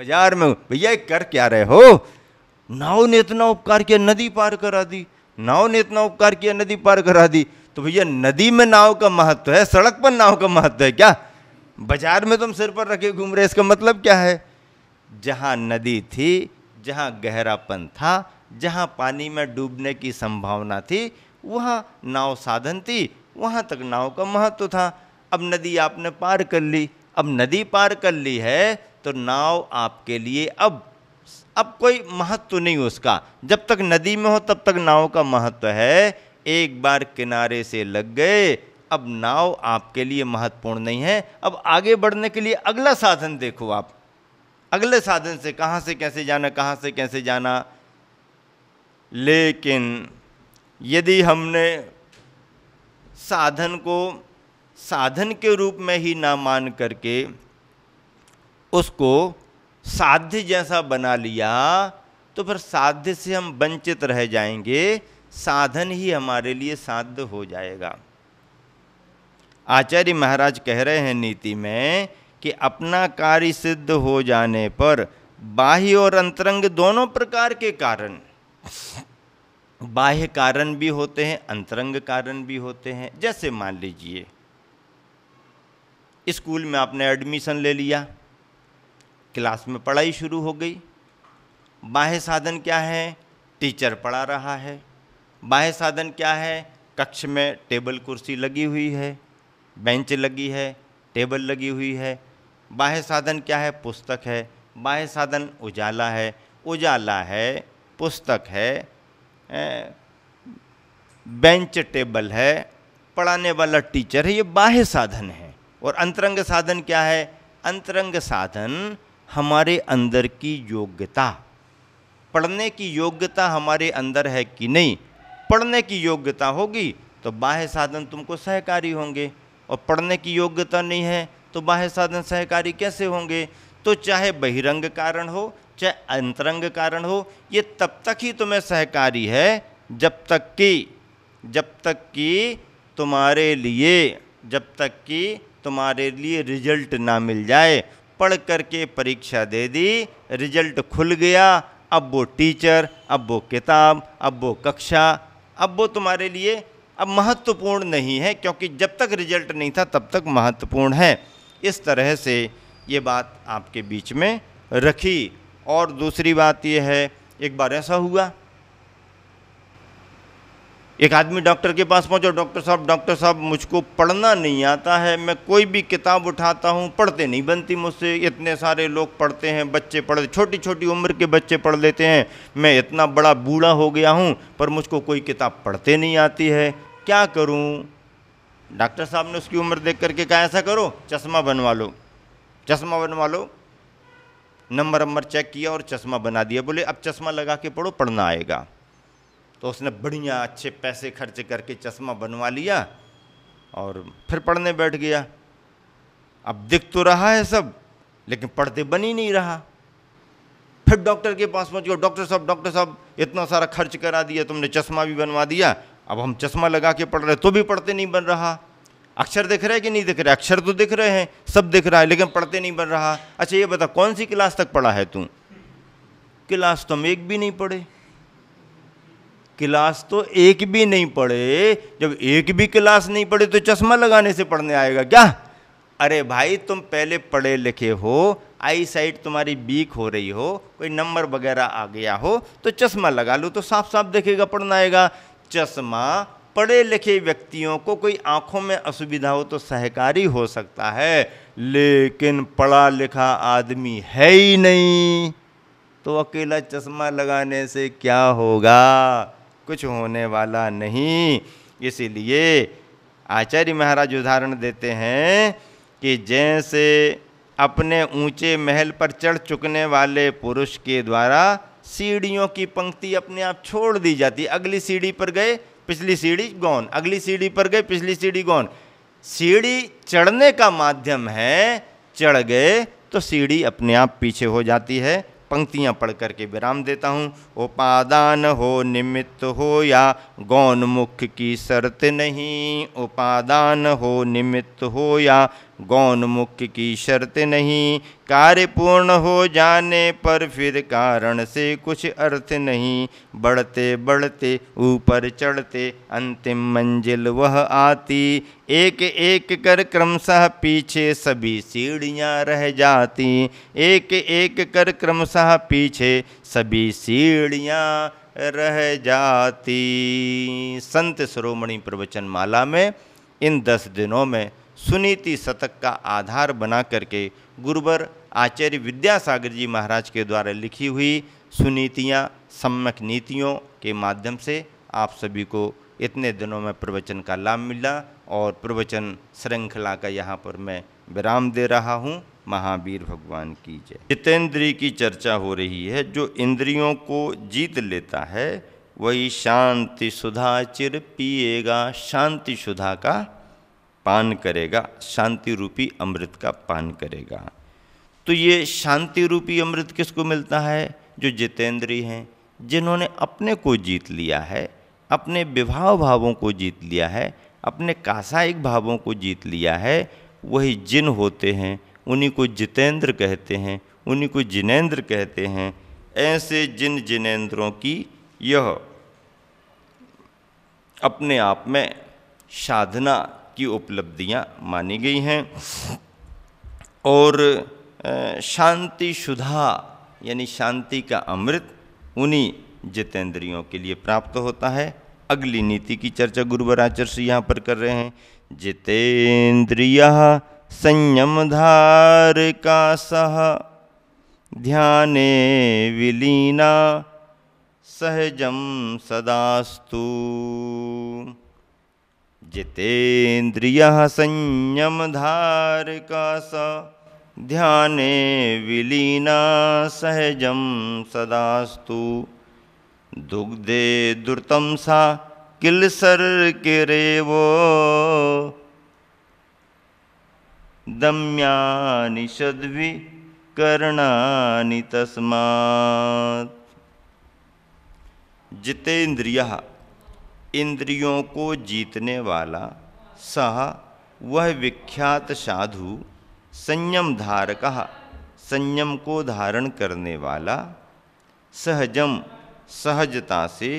बाजार में भैया कर क्या रहे हो? नाव ने इतना उपकार किया, नदी पार करा दी। नाव ने इतना उपकार किया, नदी पार करा दी। तो भैया नदी में नाव का महत्व है, सड़क पर नाव का महत्व है क्या? बाजार में तुम सिर पर रखे घूम रहे, इसका मतलब क्या है? जहां नदी थी, जहां गहरापन था, जहां पानी में डूबने की संभावना थी, वहां नाव साधन थी, वहां तक नाव का महत्व था। अब नदी आपने पार कर ली, अब नदी पार कर ली है तो नाव आपके लिए अब कोई महत्व नहीं उसका। जब तक नदी में हो तब तक नाव का महत्व है। एक बार किनारे से लग गए, अब नाव आपके लिए महत्वपूर्ण नहीं है। अब आगे बढ़ने के लिए अगला साधन देखो आप, अगले साधन से कहाँ से कैसे जाना, कहाँ से कैसे जाना। लेकिन यदि हमने साधन को साधन के रूप में ही ना मान करके उसको साध्य जैसा बना लिया, तो फिर साध्य से हम वंचित रह जाएंगे, साधन ही हमारे लिए साध्य हो जाएगा। आचार्य महाराज कह रहे हैं नीति में कि अपना कार्य सिद्ध हो जाने पर बाह्य और अंतरंग दोनों प्रकार के कारण, बाह्य कारण भी होते हैं, अंतरंग कारण भी होते हैं। जैसे मान लीजिए स्कूल में आपने एडमिशन ले लिया, क्लास में पढ़ाई शुरू हो गई। बाह्य साधन क्या है? टीचर पढ़ा रहा है। बाह्य साधन क्या है? कक्ष में टेबल कुर्सी लगी हुई है, बेंच लगी है, टेबल लगी हुई है। बाह्य साधन क्या है? पुस्तक है। बाह्य साधन उजाला है, उजाला है, पुस्तक है, बेंच टेबल है, पढ़ाने वाला टीचर है। ये बाह्य साधन है। और अंतरंग साधन क्या है? अंतरंग साधन हमारे अंदर की योग्यता, पढ़ने की योग्यता हमारे अंदर है कि नहीं। पढ़ने की योग्यता होगी तो बाह्य साधन तुमको सहकारी होंगे, और पढ़ने की योग्यता नहीं है तो बाह्य साधन सहकारी कैसे होंगे? तो चाहे बहिरंग कारण हो चाहे अंतरंग कारण हो, ये तब तक ही तुम्हें सहकारी है जब तक कि तुम्हारे लिए रिजल्ट ना मिल जाए। पढ़ करके परीक्षा दे दी, रिजल्ट खुल गया, अब वो टीचर, अब वो किताब, अब वो कक्षा, अब वो तुम्हारे लिए अब महत्वपूर्ण नहीं है, क्योंकि जब तक रिजल्ट नहीं था तब तक महत्वपूर्ण है। इस तरह से ये बात आपके बीच में रखी। और दूसरी बात ये है, एक बार ऐसा हुआ, एक आदमी डॉक्टर के पास पहुंचा। डॉक्टर साहब मुझको पढ़ना नहीं आता है, मैं कोई भी किताब उठाता हूं पढ़ते नहीं बनती मुझसे। इतने सारे लोग पढ़ते हैं, बच्चे पढ़, छोटी छोटी उम्र के बच्चे पढ़ लेते हैं, मैं इतना बड़ा बूढ़ा हो गया हूं पर मुझको कोई किताब पढ़ते नहीं आती है, क्या करूं? डॉक्टर साहब ने उसकी उम्र देख करके कहा, ऐसा करो चश्मा बनवा लो, चश्मा बनवा लो। नंबर चेक किया और चश्मा बना दिया। बोले अब चश्मा लगा के पढ़ो, पढ़ना आएगा। तो उसने बढ़िया अच्छे पैसे खर्च करके चश्मा बनवा लिया और फिर पढ़ने बैठ गया। अब दिख तो रहा है सब, लेकिन पढ़ते बन ही नहीं रहा। फिर डॉक्टर के पास पहुंच गया, डॉक्टर साहब इतना सारा खर्च करा दिया, तुमने चश्मा भी बनवा दिया, अब हम चश्मा लगा के पढ़ रहे तो भी पढ़ते नहीं बन रहा। अक्षर दिख रहा है कि नहीं दिख रहा? अक्षर तो दिख रहे हैं, सब दिख रहा है, लेकिन पढ़ते नहीं बन रहा। अच्छा ये बता, कौन सी क्लास तक पढ़ा है तू? क्लास तो हम एक भी नहीं पढ़े, क्लास तो एक भी नहीं पढ़े। जब एक भी क्लास नहीं पढ़े तो चश्मा लगाने से पढ़ने आएगा क्या? अरे भाई तुम पहले पढ़े लिखे हो, आई साइट तुम्हारी वीक हो रही हो, कोई नंबर वगैरह आ गया हो तो चश्मा लगा लो तो साफ साफ दिखेगा, पढ़ना आएगा। चश्मा पढ़े लिखे व्यक्तियों को कोई आंखों में असुविधा हो तो सहकारी हो सकता है, लेकिन पढ़ा लिखा आदमी है ही नहीं तो अकेला चश्मा लगाने से क्या होगा? कुछ होने वाला नहीं। इसीलिए आचार्य महाराज उदाहरण देते हैं कि जैसे अपने ऊंचे महल पर चढ़ चुकने वाले पुरुष के द्वारा सीढ़ियों की पंक्ति अपने आप छोड़ दी जाती, अगली सीढ़ी पर गए पिछली सीढ़ी गौन, अगली सीढ़ी पर गए पिछली सीढ़ी गौन। सीढ़ी चढ़ने का माध्यम है, चढ़ गए तो सीढ़ी अपने आप पीछे हो जाती है। पंक्तियां पढ़ करके विराम देता हूँ। उपादान हो निमित्त हो या गौन मुख की शर्त नहीं, उपादान हो निमित्त हो या गौण मुख्य की शर्त नहीं, कार्य पूर्ण हो जाने पर फिर कारण से कुछ अर्थ नहीं। बढ़ते बढ़ते ऊपर चढ़ते अंतिम मंजिल वह आती, एक एक कर क्रमशः पीछे सभी सीढ़ियाँ रह जाती, एक एक कर क्रमशः पीछे सभी सीढ़ियाँ रह जाती। संत शिरोमणि प्रवचन माला में इन 10 दिनों में सुनीति शतक का आधार बना करके गुरुवर आचार्य विद्यासागर जी महाराज के द्वारा लिखी हुई सुनीतियाँ सम्यक नीतियों के माध्यम से आप सभी को इतने दिनों में प्रवचन का लाभ मिला और प्रवचन श्रृंखला का यहाँ पर मैं विराम दे रहा हूँ। महावीर भगवान की जय। जितेंद्रिय की चर्चा हो रही है। जो इंद्रियों को जीत लेता है वही शांति सुधा चिर पिएगा, शांति सुधा का पान करेगा, शांति रूपी अमृत का पान करेगा। तो ये शांति रूपी अमृत किसको मिलता है? जो जितेंद्रिय हैं, जिन्होंने अपने को जीत लिया है, अपने विभाव भावों को जीत लिया है, अपने कासायिक भावों को जीत लिया है, वही जिन होते हैं। उन्हीं को जितेंद्र कहते हैं, उन्हीं को जिनेंद्र कहते हैं। ऐसे जिन जिनेंद्रों की यह अपने आप में साधना की उपलब्धियां मानी गई हैं। और शांति सुधा यानी शांति का अमृत उन्हीं जितेंद्रियों के लिए प्राप्त होता है। अगली नीति की चर्चा गुरुवर आचार्य श्री यहाँ पर कर रहे हैं। जितेंद्रियः संयमधार का सह ध्याने विलीना सहजम सदास्तु। जितेंद्रियः संयमधार का सह ध्याने विलीना सहजम सदास्तु। दुग्धे दुर्तम सा किलसर किरेवो दम्यानि सद्वि करणानि तस्मात्। जितेंद्रियः इंद्रियों को जीतने वाला, सह वह विख्यात साधु, संयम धारकः संयम को धारण करने वाला, सहजम सहजता से,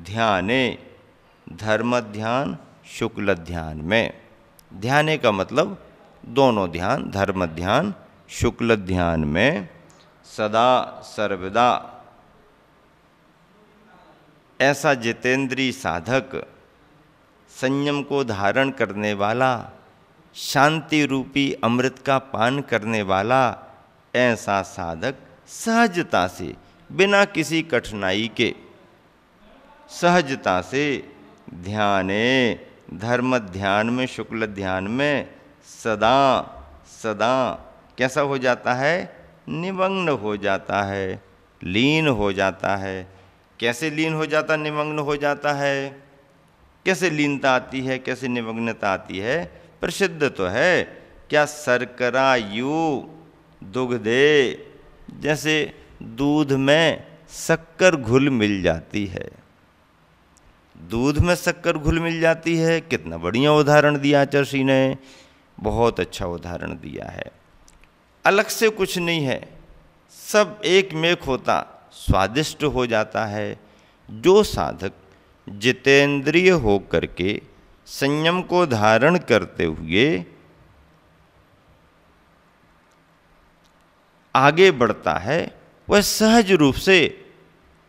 ध्याने धर्म ध्यान शुक्ल ध्यान में। ध्याने का मतलब दोनों ध्यान, धर्म ध्यान शुक्ल ध्यान में सदा सर्वदा। ऐसा जितेंद्रीय साधक, संयम को धारण करने वाला, शांति रूपी अमृत का पान करने वाला, ऐसा साधक सहजता से, बिना किसी कठिनाई के, सहजता से ध्याने धर्म ध्यान में शुक्ल ध्यान में सदा सदा कैसा हो जाता है? निमग्न हो जाता है, लीन हो जाता है। कैसे लीन हो जाता, निमग्न हो जाता है? कैसे लीनता आती है, कैसे निमग्नता आती है? प्रसिद्ध तो है क्या, शर्करा यू दुग्धे, जैसे दूध में शक्कर घुल मिल जाती है। दूध में शक्कर घुल मिल जाती है। कितना बढ़िया उदाहरण दिया आचार्य श्री ने, बहुत अच्छा उदाहरण दिया है। अलग से कुछ नहीं है, सब एक मेक होता स्वादिष्ट हो जाता है। जो साधक जितेंद्रिय होकर के संयम को धारण करते हुए आगे बढ़ता है, वह सहज रूप से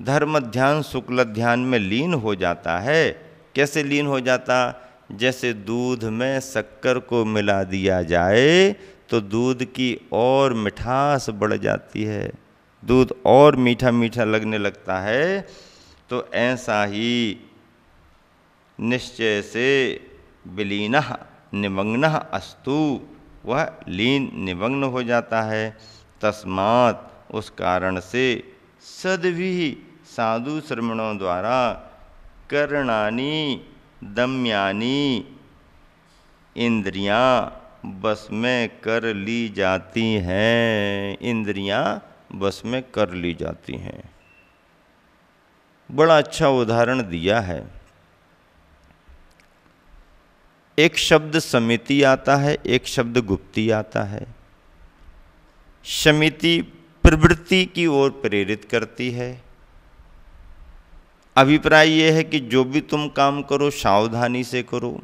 धर्म ध्यान शुक्ल ध्यान में लीन हो जाता है। कैसे लीन हो जाता? जैसे दूध में शक्कर को मिला दिया जाए तो दूध की और मिठास बढ़ जाती है, दूध और मीठा मीठा लगने लगता है। तो ऐसा ही निश्चय से विलीनः निमग्नः अस्तु, वह लीन निमग्न हो जाता है। तस्मात् उस कारण से सद्भिः साधु श्रमणों द्वारा करणानि दम्यानि इंद्रियां बस में कर ली जाती हैं। इंद्रियां बस में कर ली जाती हैं। बड़ा अच्छा उदाहरण दिया है। एक शब्द समिति आता है, एक शब्द गुप्ती आता है। समिति प्रवृत्ति की ओर प्रेरित करती है। अभिप्राय यह है कि जो भी तुम काम करो सावधानी से करो।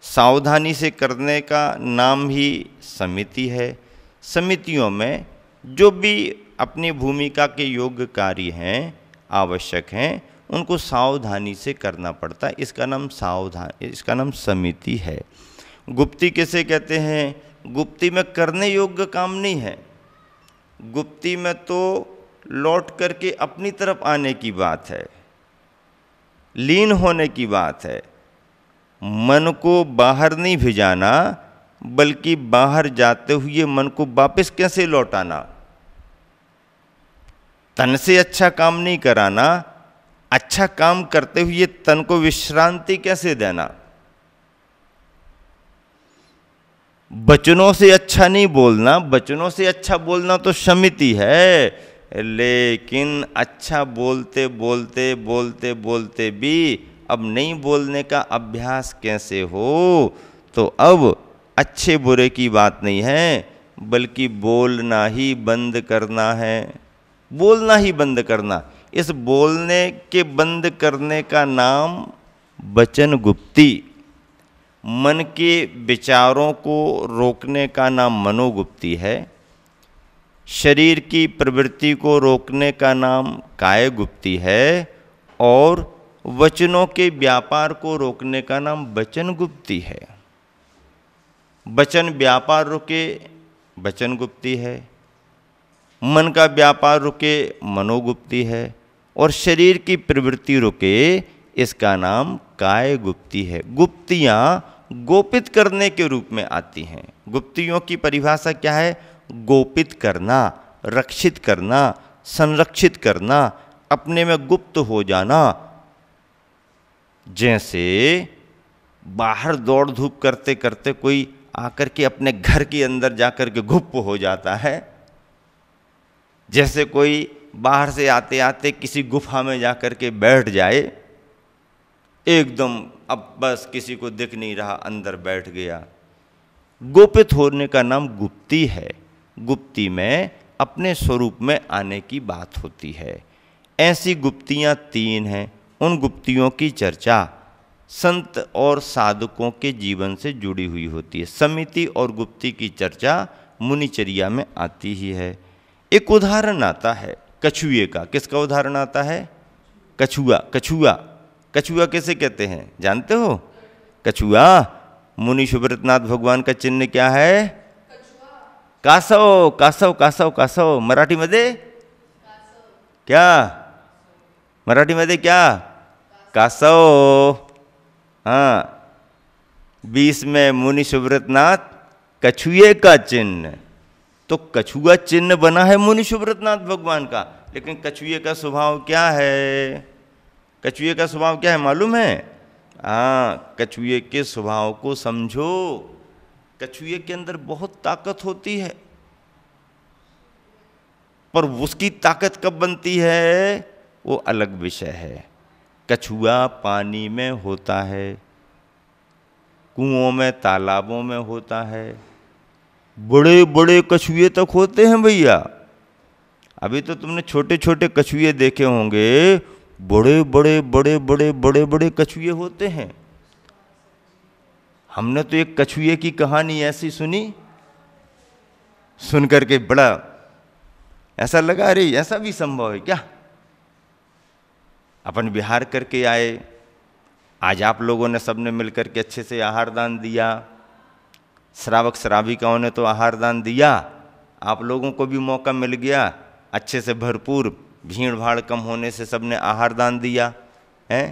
सावधानी से करने का नाम ही समिति है। समितियों में जो भी अपनी भूमिका के योग्य कार्य हैं, आवश्यक हैं, उनको सावधानी से करना पड़ता है। इसका नाम समिति है। गुप्ती किसे कहते हैं? गुप्ती में करने योग्य काम नहीं है। गुप्ती में तो लौट करके अपनी तरफ आने की बात है, लीन होने की बात है। मन को बाहर नहीं भिजाना, बल्कि बाहर जाते हुए मन को वापस कैसे लौटाना। तन से अच्छा काम नहीं कराना, अच्छा काम करते हुए तन को विश्रांति कैसे देना। वचनों से अच्छा नहीं बोलना, वचनों से अच्छा बोलना तो समिति है, लेकिन अच्छा बोलते बोलते बोलते बोलते भी अब नहीं बोलने का अभ्यास कैसे हो, तो अब अच्छे बुरे की बात नहीं है, बल्कि बोलना ही बंद करना है। बोलना ही बंद करना। इस बोलने के बंद करने का नाम वचन गुप्ती। मन के विचारों को रोकने का नाम मनोगुप्ती है। शरीर की प्रवृत्ति को रोकने का नाम काय गुप्ती है। और वचनों के व्यापार को रोकने का नाम वचन गुप्ती है। वचन व्यापार रुके, वचन गुप्ती है। मन का व्यापार रुके, मनोगुप्ती है। और शरीर की प्रवृत्ति रुके, इसका नाम काय गुप्ती है। गुप्तियाँ गोपित करने के रूप में आती हैं। गुप्तियों की परिभाषा क्या है? गोपित करना, रक्षित करना, संरक्षित करना, अपने में गुप्त हो जाना। जैसे बाहर दौड़ धूप करते करते कोई आकर के अपने घर के अंदर जाकर के गुप्त हो जाता है। जैसे कोई बाहर से आते आते किसी गुफा में जाकर के बैठ जाए, एकदम अब बस किसी को दिख नहीं रहा, अंदर बैठ गया। गोपित होने का नाम गुप्ती है। गुप्ती में अपने स्वरूप में आने की बात होती है। ऐसी गुप्तियाँ 3 हैं। उन गुप्तियों की चर्चा संत और साधकों के जीवन से जुड़ी हुई होती है। समिति और गुप्ती की चर्चा मुनिचर्या में आती ही है। एक उदाहरण आता है कछुए का। किसका उदाहरण आता है? कछुआ। कछुआ, कछुआ कैसे कहते हैं जानते हो? कछुआ मुनि सुब्रतनाथ भगवान का चिन्ह क्या है? कासव। कासव कासव कासव मराठी मध्ये क्या? मराठी मध्ये क्या? कासव। हाँ, 20 में मुनि सुब्रतनाथ कछुए का चिन्ह। तो कछुआ चिन्ह बना है मुनि सुब्रतनाथ भगवान का, लेकिन कछुए का स्वभाव क्या है? कछुए का स्वभाव क्या है मालूम है? हाँ, कछुए के स्वभाव को समझो। कछुए के अंदर बहुत ताकत होती है, पर उसकी ताकत कब बनती है वो अलग विषय है। कछुआ पानी में होता है, कुओं में, तालाबों में होता है। बड़े बड़े कछुए तक होते हैं भैया। अभी तो तुमने छोटे छोटे कछुए देखे होंगे, बड़े बड़े बड़े बड़े बड़े बड़े कछुए होते हैं। हमने तो एक कछुए की कहानी ऐसी सुनी, सुन करके बड़ा ऐसा लगा, अरे ऐसा भी संभव है क्या? अपन विहार करके आए, आज आप लोगों ने सबने मिलकर के अच्छे से आहार दान दिया, श्रावक श्राविकाओं ने तो आहार दान दिया, आप लोगों को भी मौका मिल गया, अच्छे से भरपूर, भीड़ भाड़ कम होने से सबने आहार दान दिया है।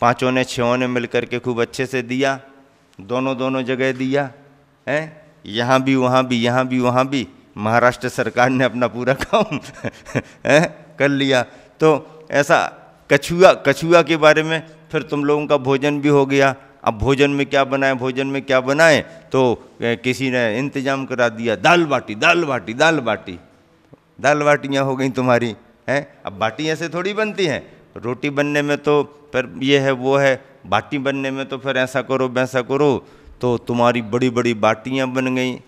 5 ने 6 ने मिलकर के खूब अच्छे से दिया, दोनों जगह दिया है, यहाँ भी वहाँ भी, यहाँ भी वहाँ भी। महाराष्ट्र सरकार ने अपना पूरा काम कर लिया। तो ऐसा कछुआ के बारे में फिर तुम लोगों का भोजन भी हो गया। अब भोजन में क्या बनाए, भोजन में क्या बनाए, तो किसी ने इंतजाम करा दिया, दाल बाटी दाल बाटी दाल बाटी। दाल बाटियाँ हो गई तुम्हारी हैं। अब बाटी ऐसे थोड़ी बनती हैं, रोटी बनने में तो फिर ये है वो है, बाटी बनने में तो फिर ऐसा करो वैसा करो, तो तुम्हारी बड़ी बड़ी बाटियाँ बन गई,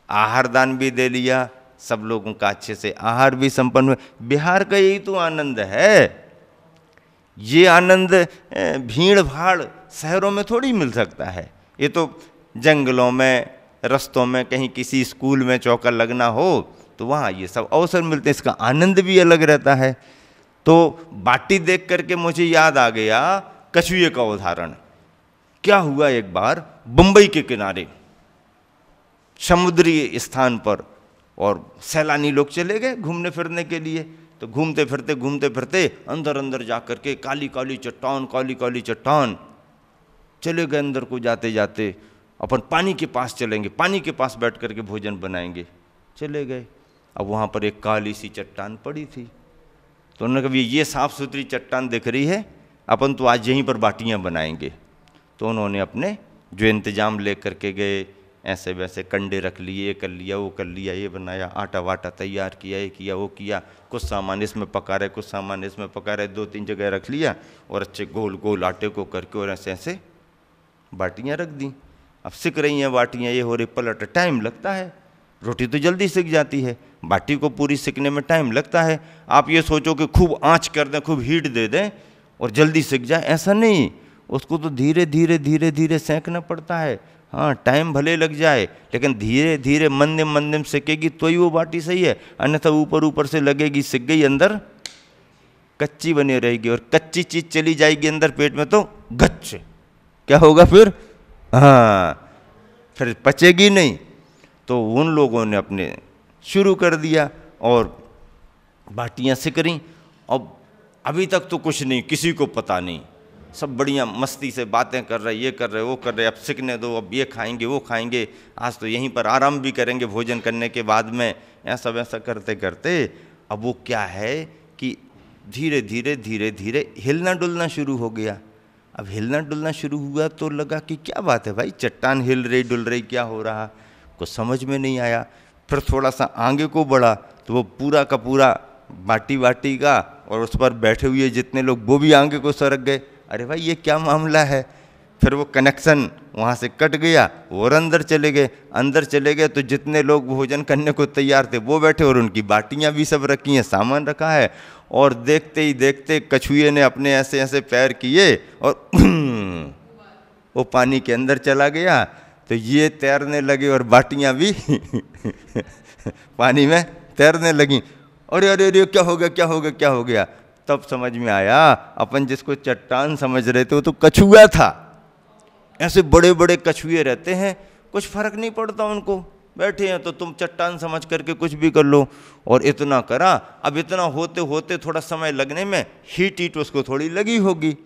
आहार दान भी दे लिया, सब लोगों का अच्छे से आहार भी संपन्न हुआ। बिहार का यही तो आनंद है। ये आनंद भीड़ भाड़ शहरों में थोड़ी मिल सकता है। ये तो जंगलों में, रस्तों में, कहीं किसी स्कूल में चौका लगना हो तो वहाँ ये सब अवसर मिलते हैं, इसका आनंद भी अलग रहता है। तो बाटी देख करके मुझे याद आ गया कछुए का उदाहरण। क्या हुआ, एक बार बंबई के किनारे समुद्री स्थान पर और सैलानी लोग चले गए घूमने फिरने के लिए। तो घूमते फिरते अंदर अंदर जा कर के काली काली चट्टान चले गए। अंदर को जाते जाते अपन पानी के पास चलेंगे, पानी के पास बैठ करके भोजन बनाएंगे। चले गए, अब वहाँ पर एक काली सी चट्टान पड़ी थी। तो उन्होंने कहा ये साफ़ सुथरी चट्टान दिख रही है, अपन तो आज यहीं पर बाटियाँ बनाएंगे। तो उन्होंने अपने जो इंतज़ाम ले करके गए, ऐसे वैसे कंडे रख लिए, ये कर लिया वो कर लिया, ये बनाया, आटा वाटा तैयार किया, ये किया वो किया, कुछ सामान इसमें पका रहे, कुछ सामान इसमें पका रहे, 2-3 जगह रख लिया और अच्छे गोल गोल आटे को करके और ऐसे ऐसे बाटियाँ रख दी। अब सिक रही हैं बाटियाँ, ये हो रही, पलट, टाइम लगता है। रोटी तो जल्दी सिक जाती है, बाटी को पूरी सिकने में टाइम लगता है। आप ये सोचो कि खूब आँच कर दें, खूब हीट दे दें और जल्दी सिक जाए, ऐसा नहीं। उसको तो धीरे धीरे सेंकना पड़ता है। हाँ, टाइम भले लग जाए लेकिन धीरे धीरे मंदिम मंदिम सिकेगी तो ही वो बाटी सही है, अन्यथा ऊपर से लगेगी सिक गई, अंदर कच्ची बनी रहेगी। और कच्ची चीज़ चली जाएगी अंदर पेट में तो गच्छ, क्या होगा फिर? हाँ, फिर पचेगी नहीं। तो उन लोगों ने अपने शुरू कर दिया और बाटियाँ सिक रहीं। अब अभी तक तो कुछ नहीं, किसी को पता नहीं, सब बढ़िया मस्ती से बातें कर रहे, ये कर रहे वो कर रहे, अब सिकने दो, अब ये खाएंगे वो खाएंगे, आज तो यहीं पर आराम भी करेंगे भोजन करने के बाद में, ऐसा वैसा करते करते अब वो क्या है कि धीरे धीरे हिलना डुलना शुरू हो गया। अब हिलना डुलना शुरू हुआ तो लगा कि क्या बात है भाई, चट्टान हिल रही डुल रही, क्या हो रहा, कुछ समझ में नहीं आया। फिर थोड़ा सा आगे को बढ़ा तो वो पूरा का पूरा बाटी का और उस पर बैठे हुए जितने लोग वो भी आगे को सरक गए। अरे भाई ये क्या मामला है? फिर वो कनेक्शन वहाँ से कट गया और अंदर चले गए तो जितने लोग भोजन करने को तैयार थे वो बैठे और उनकी बाटियाँ भी सब रखी हैं, सामान रखा है। और देखते ही देखते कछुए ने अपने ऐसे ऐसे पैर किए और वो पानी के अंदर चला गया। तो ये तैरने लगे और बाटियाँ भी पानी में तैरने लगीं। अरे अरे अरे क्या हो गया? तब समझ में आया अपन जिसको चट्टान समझ रहे थे वो तो कछुआ था। ऐसे बड़े बड़े कछुए रहते हैं, कुछ फर्क नहीं पड़ता उनको, बैठे हैं तो तुम चट्टान समझ करके कुछ भी कर लो। और इतना करा, अब इतना होते होते थोड़ा समय लगने में हीट उसको थोड़ी लगी होगी।